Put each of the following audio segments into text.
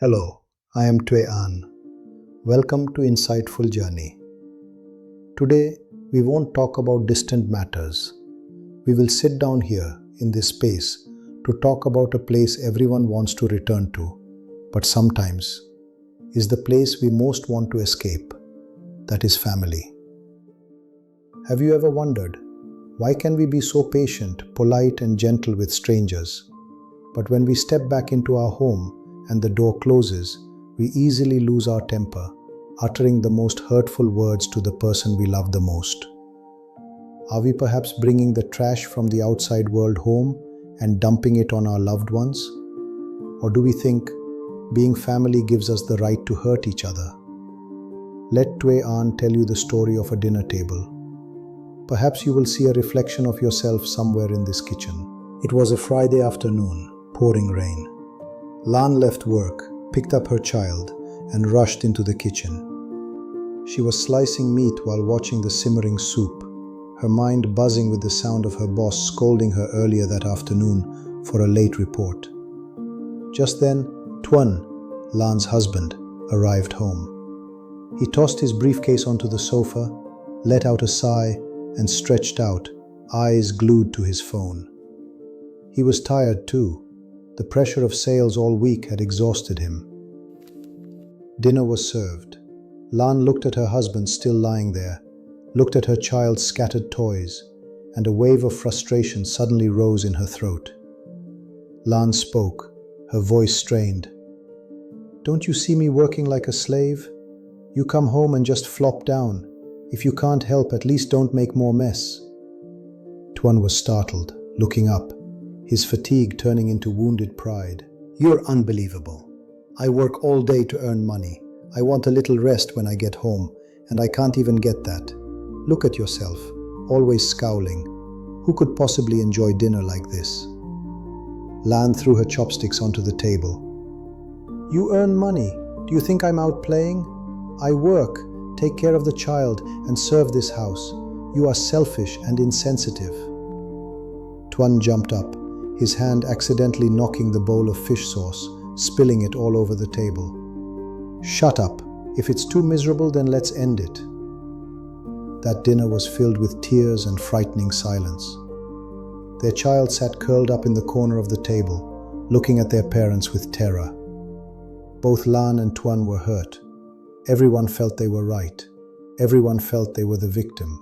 Hello, I am Tuệ An. Welcome to Insightful Journey. Today, we won't talk about distant matters. We will sit down here in this space to talk about a place everyone wants to return to, but sometimes is the place we most want to escape. That is family. Have you ever wondered, why can we be so patient, polite, and gentle with strangers? But when we step back into our home, and the door closes, we easily lose our temper, uttering the most hurtful words to the person we love the most. Are we perhaps bringing the trash from the outside world home and dumping it on our loved ones? Or do we think being family gives us the right to hurt each other? Let Tuệ An tell you the story of a dinner table. Perhaps you will see a reflection of yourself somewhere in this kitchen. It was a Friday afternoon, pouring rain. Lan left work, picked up her child, and rushed into the kitchen. She was slicing meat while watching the simmering soup, her mind buzzing with the sound of her boss scolding her earlier that afternoon for a late report. Just then, Tuan, Lan's husband, arrived home. He tossed his briefcase onto the sofa, let out a sigh, and stretched out, eyes glued to his phone. He was tired too. The pressure of sales all week had exhausted him. Dinner was served. Lan looked at her husband still lying there, looked at her child's scattered toys, and a wave of frustration suddenly rose in her throat. Lan spoke, her voice strained. "Don't you see me working like a slave? You come home and just flop down. If you can't help, at least don't make more mess." Tuan was startled, looking up, his fatigue turning into wounded pride. "You're unbelievable. I work all day to earn money. I want a little rest when I get home, and I can't even get that. Look at yourself, always scowling. Who could possibly enjoy dinner like this?" Lan threw her chopsticks onto the table. "You earn money. Do you think I'm out playing? I work, take care of the child, and serve this house. You are selfish and insensitive." Tuan jumped up, his hand accidentally knocking the bowl of fish sauce, spilling it all over the table. "Shut up. If it's too miserable, then let's end it." That dinner was filled with tears and frightening silence. Their child sat curled up in the corner of the table, looking at their parents with terror. Both Lan and Tuan were hurt. Everyone felt they were right. Everyone felt they were the victim.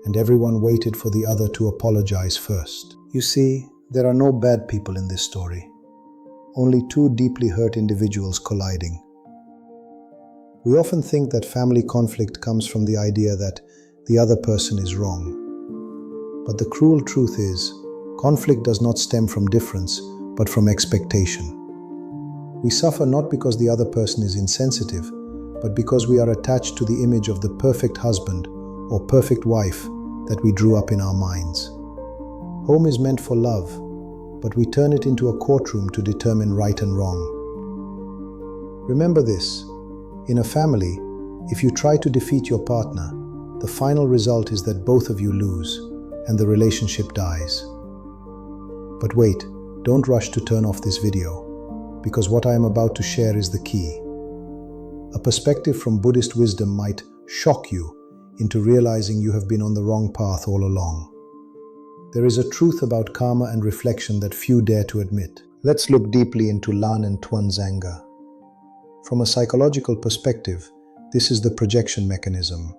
And everyone waited for the other to apologize first. You see, there are no bad people in this story. Only two deeply hurt individuals colliding. We often think that family conflict comes from the idea that the other person is wrong. But the cruel truth is, conflict does not stem from difference, but from expectation. We suffer not because the other person is insensitive, but because we are attached to the image of the perfect husband or perfect wife that we drew up in our minds. Home is meant for love, but we turn it into a courtroom to determine right and wrong. Remember this, in a family, if you try to defeat your partner, the final result is that both of you lose, and the relationship dies. But wait, don't rush to turn off this video, because what I am about to share is the key. A perspective from Buddhist wisdom might shock you into realizing you have been on the wrong path all along. There is a truth about karma and reflection that few dare to admit. Let's look deeply into Lan and Tuan's anger. From a psychological perspective, this is the projection mechanism.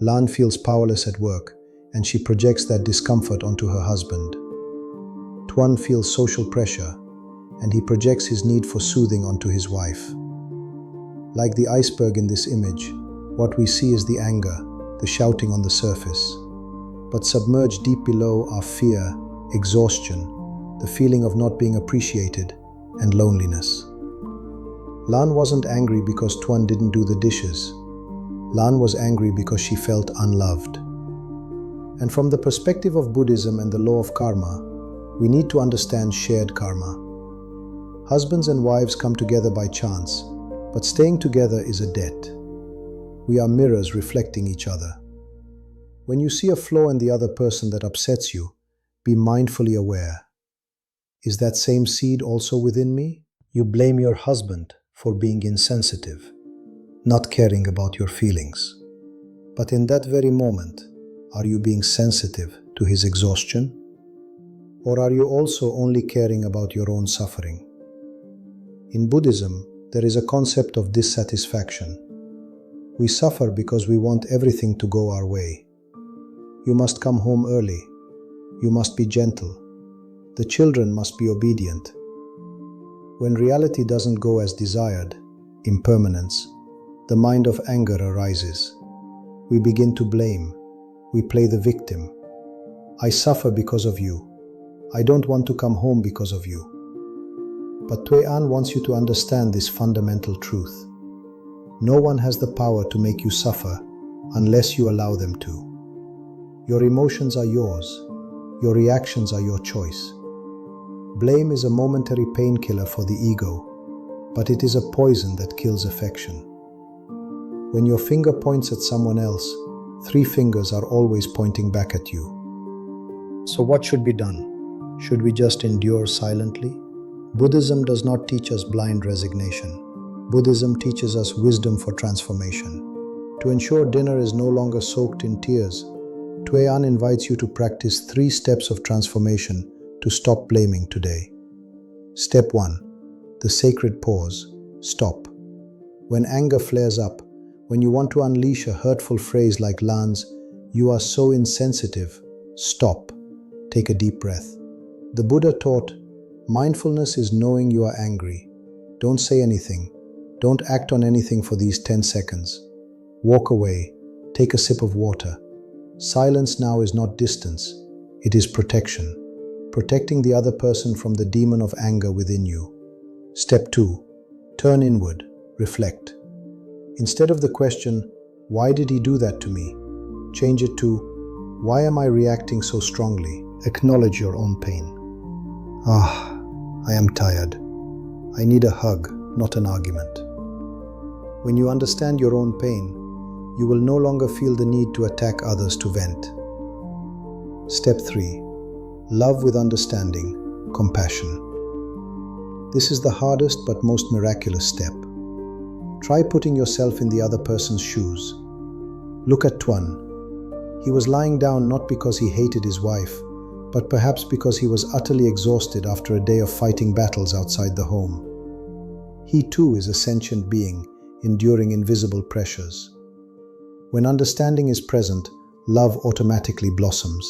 Lan feels powerless at work, and she projects that discomfort onto her husband. Tuan feels social pressure, and he projects his need for soothing onto his wife. Like the iceberg in this image, what we see is the anger, the shouting on the surface. But submerged deep below are fear, exhaustion, the feeling of not being appreciated, and loneliness. Lan wasn't angry because Tuan didn't do the dishes. Lan was angry because she felt unloved. And from the perspective of Buddhism and the law of karma, we need to understand shared karma. Husbands and wives come together by chance, but staying together is a debt. We are mirrors reflecting each other. When you see a flaw in the other person that upsets you, be mindfully aware. Is that same seed also within me? You blame your husband for being insensitive, not caring about your feelings. But in that very moment, are you being sensitive to his exhaustion? Or are you also only caring about your own suffering? In Buddhism, there is a concept of dissatisfaction. We suffer because we want everything to go our way. You must come home early. You must be gentle. The children must be obedient. When reality doesn't go as desired, impermanence, the mind of anger arises. We begin to blame. We play the victim. I suffer because of you. I don't want to come home because of you. But Tuệ An wants you to understand this fundamental truth. No one has the power to make you suffer unless you allow them to. Your emotions are yours. Your reactions are your choice. Blame is a momentary painkiller for the ego, but it is a poison that kills affection. When your finger points at someone else, 3 fingers are always pointing back at you. So what should be done? Should we just endure silently? Buddhism does not teach us blind resignation. Buddhism teaches us wisdom for transformation. To ensure dinner is no longer soaked in tears, Tuệ An invites you to practice 3 steps of transformation to stop blaming today. Step 1. The sacred pause. Stop. When anger flares up, when you want to unleash a hurtful phrase like Lan's, "You are so insensitive," stop. Take a deep breath. The Buddha taught, mindfulness is knowing you are angry. Don't say anything. Don't act on anything for these 10 seconds. Walk away. Take a sip of water. Silence now is not distance. It is protection. Protecting the other person from the demon of anger within you. Step 2. Turn inward. Reflect. Instead of the question, "Why did he do that to me?" change it to, "Why am I reacting so strongly?" Acknowledge your own pain. I am tired. I need a hug, not an argument. When you understand your own pain, you will no longer feel the need to attack others to vent. Step 3. Love with understanding, compassion. This is the hardest but most miraculous step. Try putting yourself in the other person's shoes. Look at Tuan. He was lying down not because he hated his wife, but perhaps because he was utterly exhausted after a day of fighting battles outside the home. He too is a sentient being, enduring invisible pressures. When understanding is present, love automatically blossoms.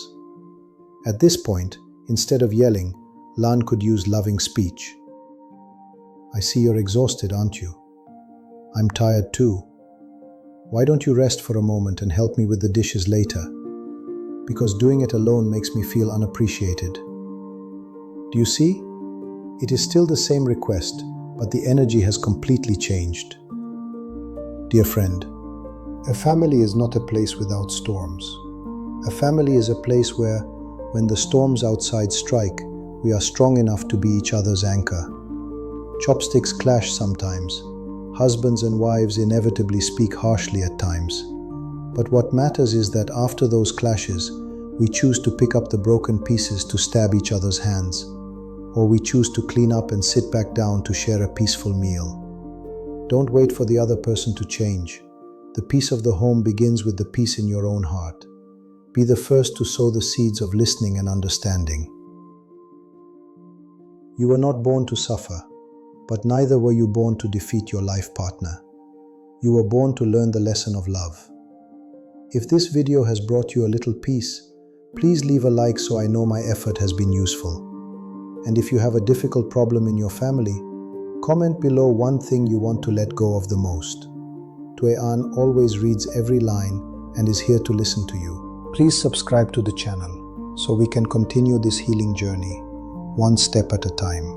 At this point, instead of yelling, Lan could use loving speech. "I see you're exhausted, aren't you? I'm tired too. Why don't you rest for a moment and help me with the dishes later? Because doing it alone makes me feel unappreciated." Do you see? It is still the same request, but the energy has completely changed. Dear friend, a family is not a place without storms. A family is a place where, when the storms outside strike, we are strong enough to be each other's anchor. Chopsticks clash sometimes. Husbands and wives inevitably speak harshly at times. But what matters is that after those clashes, we choose to pick up the broken pieces to stab each other's hands, or we choose to clean up and sit back down to share a peaceful meal. Don't wait for the other person to change. The peace of the home begins with the peace in your own heart. Be the first to sow the seeds of listening and understanding. You were not born to suffer, but neither were you born to defeat your life partner. You were born to learn the lesson of love. If this video has brought you a little peace, please leave a like so I know my effort has been useful. And if you have a difficult problem in your family, comment below one thing you want to let go of the most. Tuệ An always reads every line and is here to listen to you. Please subscribe to the channel so we can continue this healing journey, one step at a time.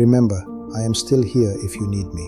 Remember, I am still here if you need me.